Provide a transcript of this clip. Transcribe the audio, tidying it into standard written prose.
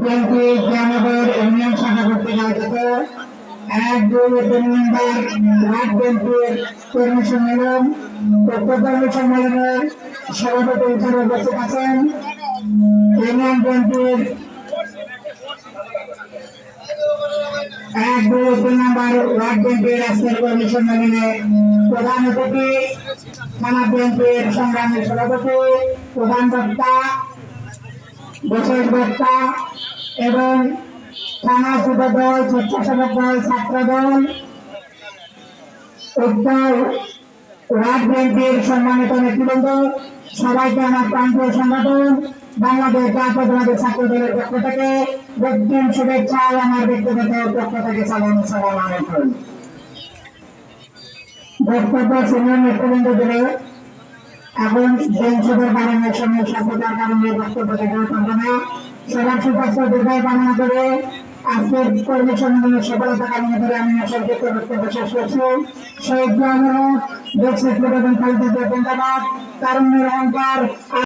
BNP জামাতের union শাখা কর্তৃক আয়োজিত ১-২-৩ নম্বর ওয়ার্ড বিএনপির কর্মী সম্মেলন ও কর্মী সম্মেলনের সভাপতি হিসেবে উপস্থিত আছেন ইউনিয়ন বিএনপির ১-২-৩ নম্বর ওয়ার্ড বিএনপির আজকের কর্মী সম্মেলনে প্রধান অতিথি থানা বিএনপির সংগ্রামী সভাপতি, প্রধান বক্তা, বিশেষ বক্তা এবং থানা যুব দল, স্বেচ্ছাসেবক দল, ছাত্র দল, উত্তর ওয়ার্ড বিএনপির সম্মানিত নেতৃবৃন্দ, সবাইকে আমার প্রান্তীয় সংগঠন বাংলাদেশ জাতীয়তাবাদী ছাত্র দলের পক্ষ থেকে রক্তিম শুভেচ্ছা ও আমার ব্যক্তিগত পক্ষ থেকে সালাম আলাইকুম। বক্তব্য সিনিয়র নেতৃবৃন্দ দিলে এখন জনসভার বানানোর সময় সভ্যতার কারণে বক্তব্য দেওয়া পারবে না। সবার সুস্বাস্থ্য দীর্ঘায় কামনা করে আজকের কর্মী সম্মেলনের সফলতা কামনা করে আমি সংক্ষিপ্ত বক্তব্য শেষ করছি। শহীদ দেশ নেতৃত্ব খালিদা জিয়া জিন্দাবাদ, তারুণ্যের অহংকার।